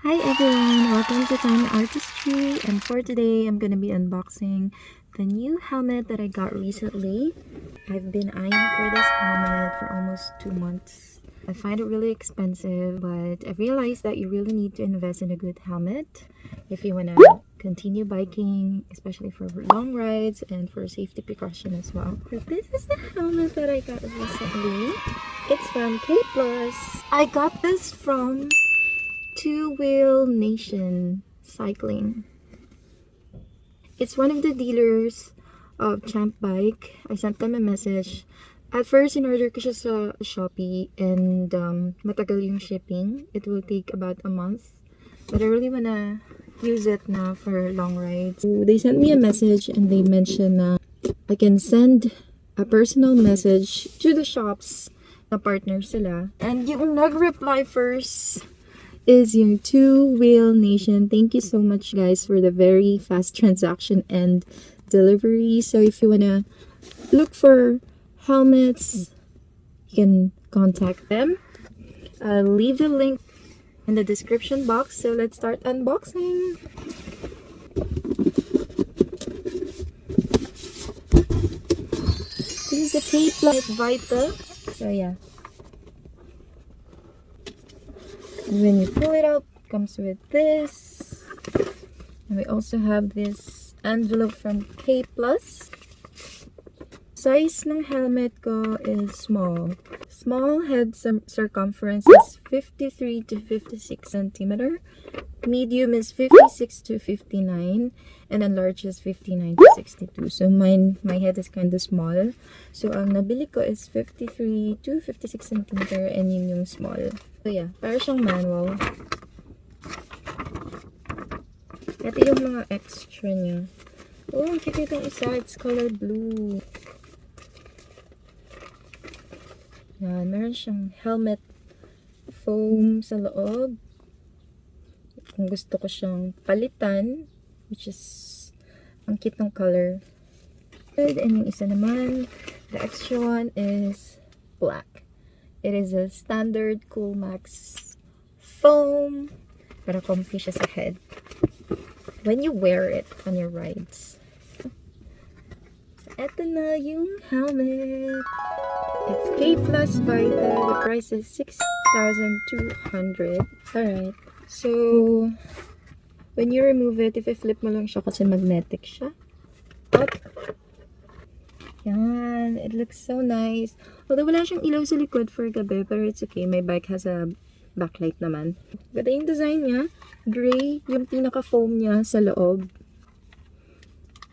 Hi everyone, welcome to Time Artistry, and for today I'm gonna be unboxing the new helmet that I got recently. I've been eyeing for this helmet for almost 2 months. I find it really expensive, but I realized that you really need to invest in a good helmet if you wanna continue biking, especially for long rides and for safety precaution as well. So this is the helmet that I got recently. It's from Kplus. I got this from Two-Wheel Nation Cycling. It's one of the dealers of Champ Bike. I sent them a message. At first, in-order ko siya sa Shopee and matagal yung shipping. It will take about a month. But I really wanna use it now for long rides. So they sent me a message and they mentioned na I can send a personal message to the shops na partner sila. And yung nag-reply first is yung Two-Wheel Nation. Thank you so much guys for the very fast transaction and delivery. So if you wanna look for helmets, you can contact them. I'll leave the link in the description box. So let's start unboxing. This is the Kplus Vita. So yeah. And when you pull it out, it comes with this. And we also have this envelope from Kplus. Size ng helmet ko is small. Small head circumference is 53 to 56 centimeter. Medium is 56 to 59. And then large is 59 to 62. So my head is kind of small. So ang nabili ko is 53 to 56 centimeter and yun yung small. So yeah, para siyang manual. Ito yung mga extra niya. Oh, ang cute itong isa. It's color blue. Yan, meron siyang helmet foam sa loob. Kung gusto ko siyang palitan, which is ang cute ng color. And yung isa naman, the extra one is black. It is a standard Cool Max foam. Para comfy siya sa head when you wear it on your rides. So, eto na yung helmet. It's Kplus Vita. The price is 6,200. Alright. So, when you remove it, if i-flip mo lang siya kasi magnetic siya. Up. Yan. It looks so nice. Although wala siyang ilaw sa likod for gabi, pero it's okay. My bike has a backlight naman. Ganda yung design niya. Gray. Yung pinaka-foam niya sa loob.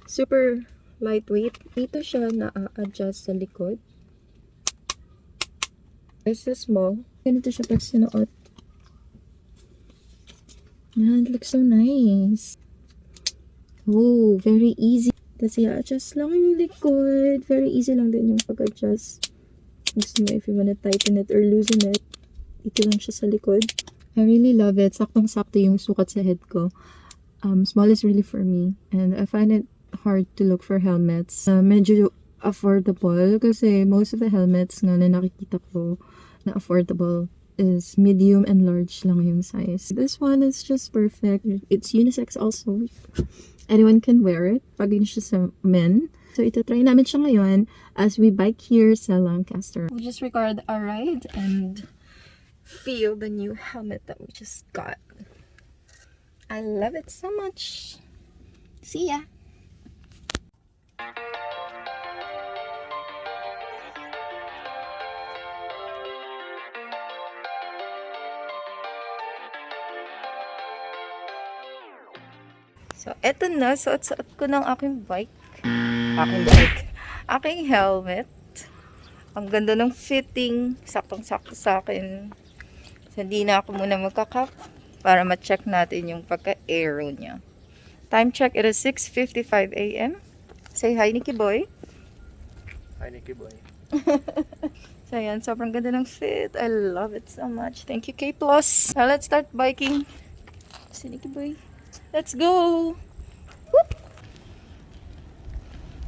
Super lightweight. Dito siya na-adjust sa likod. This is small. Ganito siya pag sinuot. Yan, it looks so nice. Oh, very easy. Tapos i-adjust lang yung likod. Very easy lang din yung pag-adjust. Gusto mo if you wanna tighten it or loosen it. Ito lang siya sa likod. I really love it. Saktong-sakto yung sukat sa head ko. Small is really for me. And I find it hard to look for helmets. Medyo affordable kasi most of the helmets nga na nakikita ko na affordable is medium and large lang yung size. This one is just perfect. It's unisex also. Anyone can wear it. Pag yun siya sa men. So ito try namin siya ngayon as we bike here sa Lancaster. We just record our ride and feel the new helmet that we just got. I love it so much. See ya! So, eto na. Suot-suot ko ng aking bike. Aking helmet. Ang ganda ng fitting. Saktong-sakto sa akin. So, hindi na ako muna magkakap para ma-check natin yung pagka-aero niya. Time check, it is 6:55 a.m. Say hi, Nikki Boy. Hi, Nikki Boy. So, ayan. Sobrang ganda ng fit. I love it so much. Thank you, Kplus. Now, let's start biking. Si Nikki Boy. Let's go! Whoop!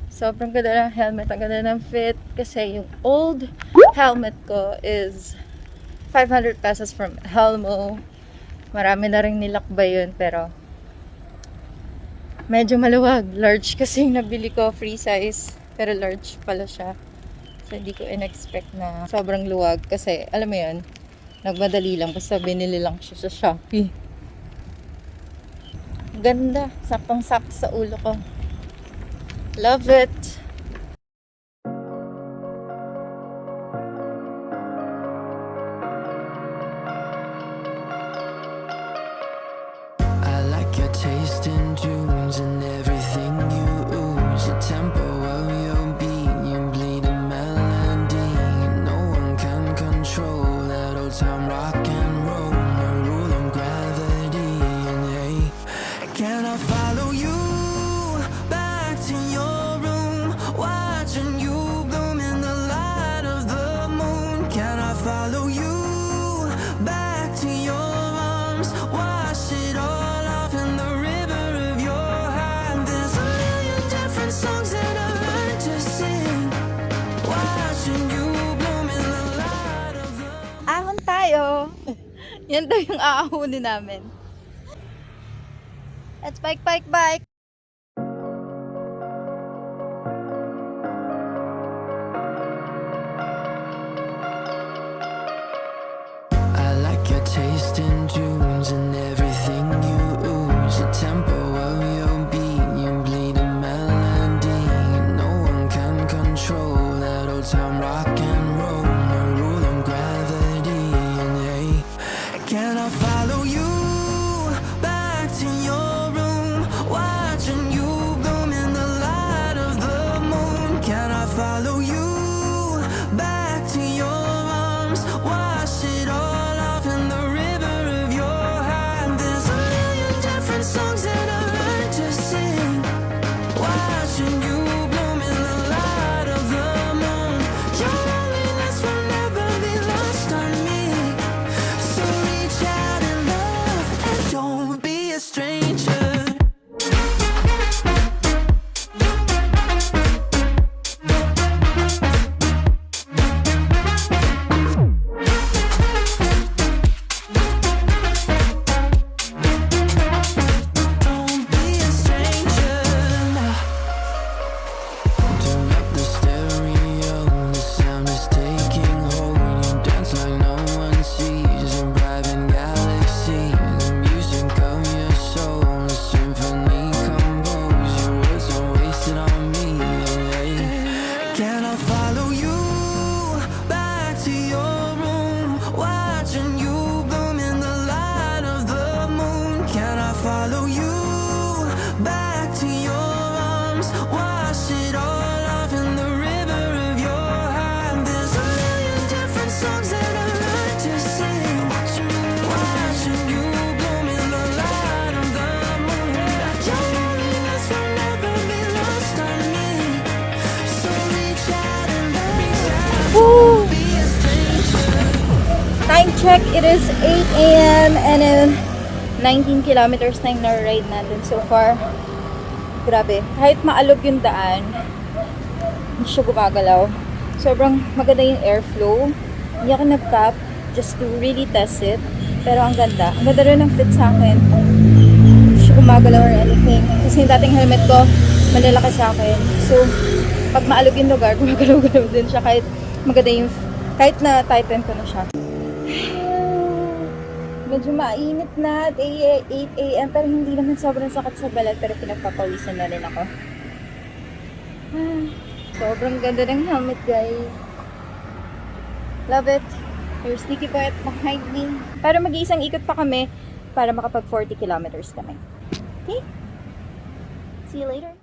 Sobrang ganda ng helmet. Ang ganda ng fit. Kasi yung old helmet ko is 500 pesos from Helmo. Marami na rin nilakbay yun, pero medyo maluwag. Large kasi yung nabili ko, free size. Pero large pala siya. So, hindi ko in-expect na sobrang luwag. Kasi, alam mo yun, nagmadali lang. Basta binili lang siya sa Shopee. Ganda. Saktong-sakto sa ulo ko. Love it! I like your taste in tunes and everything you ooze. The tempo of your beat, you bleed a melody. No one can control that old time rock and roll. No rule of gravity. And hey, can I follow you back to your room, watching you bloom in the light of the moon? Can I follow you back to your arms, wash it all off in the river of your heart? There's a million different songs that I learned to sing, watching you bloom in the light of the Ahon tayo! Yan daw yung aahonin namin. Let's bike, bike, bike! I like your taste in tunes and everything you ooze. The tempo of your beat, you bleed a melody. No one can control that old time rock and roll. No rule of gravity. And hey, can I follow you back to your room, watching you bloom in the light of the moon? Can I follow you back to your arms, wash it all off in the river of your heart? There's a million different songs that I learned to sing, watching you bloom in the light of the moon. Your loneliness will never be lost on me, so reach out and love and don't be a stranger. Don't be a stranger. Turn up the stereo, the sound is taking hold. You dance like no one sees, a private galaxy. The music of your soul, a symphony composed. Your words are wasted on me. Hey, can I follow you back to your room, watching you bloom in the light of the moon? Can I follow you back to your arms, wash it all off in the river of your heart? There's a million different songs that I learned to sing, watching you bloom in the light of the moon. Your loneliness will never be lost on me, so reach out and love. Woo! Be a stranger. Time check, it is 8 a.m. and 19 kilometers na yung na-ride natin so far. Grabe, kahit maalog yung daan, hindi siya gumagalaw. Sobrang maganda yung airflow. Hindi ako nag-cap just to really test it. Pero ang ganda. Ang ganda rin ng fit sa akin. Hindi siya gumagalaw or anything. Kasi yung dating helmet ko, malalaki sa akin. So, pag maalog yung lugar, gumagalaw-galaw din siya kahit maganda yung, kahit na tighten ko na siya. Medyo mainit na at 8 a.m. pero hindi naman sobrang sakit sa balat pero pinagpapawisan na rin ako. Sobrang ganda ng helmet, guys. Love it. Here's Nikki Poet behind me. Pero mag-iisang ikot pa kami para makapag 40 kilometers kami. Okay? See you later.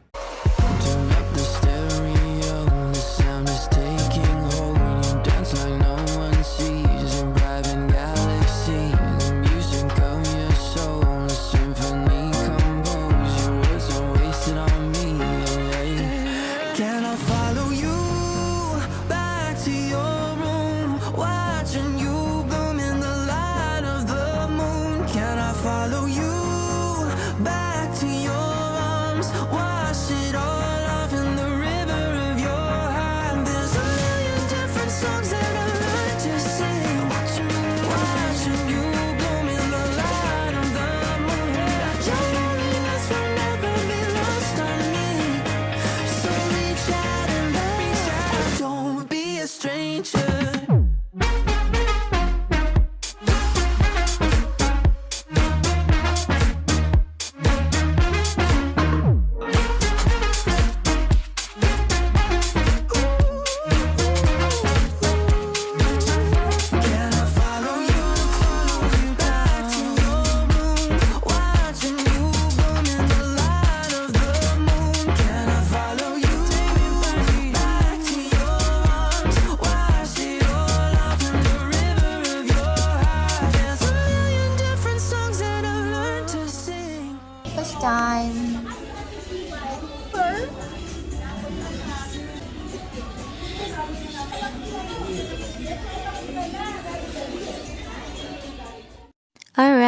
Turn up the stereo, the sound is taking hold. You dance like no one sees, a private galaxy. The music of your soul, a symphony composed. Your words are wasted on me. Hey, can I follow you back to your room, watching you bloom in the light of the moon? Can I follow you back to your arms, watching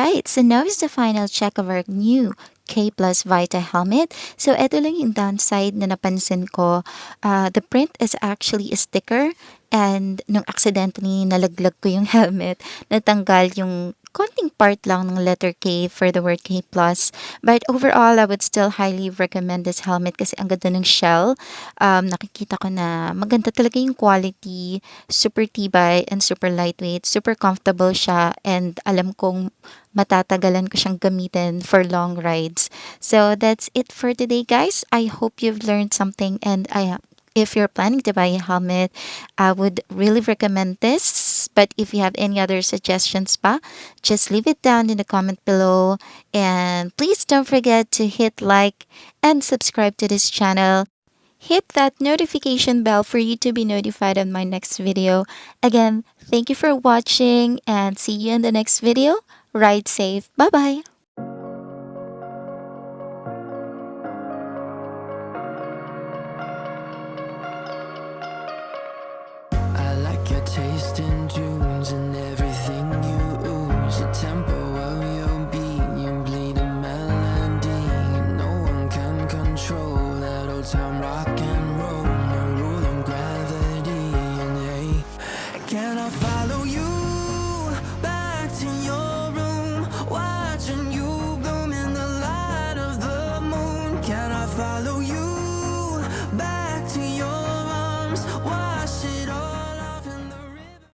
Alright, so now is the final check of our new Kplus Vita helmet. So ito lang yung downside na napansin ko. The print is actually a sticker, and nung accidentally nalaglag ko yung helmet, natanggal yung konting part lang ng letter K for the word K plus. But overall, I would still highly recommend this helmet kasi ang ganda ng shell. Nakikita ko na maganda talaga yung quality, super tibay and super lightweight, super comfortable siya, and alam kong matatagalan ko siyang gamitin for long rides. So that's it for today, guys. I hope you've learned something, and if you're planning to buy a helmet, I would really recommend this. But if you have any other suggestions pa, just leave it down in the comment below. And please don't forget to hit like and subscribe to this channel. Hit that notification bell for you to be notified of my next video. Again, thank you for watching and see you in the next video. Ride safe. Bye-bye. I like your taste in tunes and everything you ooze. The tempo of your beat, you bleed a melody. No one can control that old time rock and roll. No rule of gravity, and hey, can I follow you?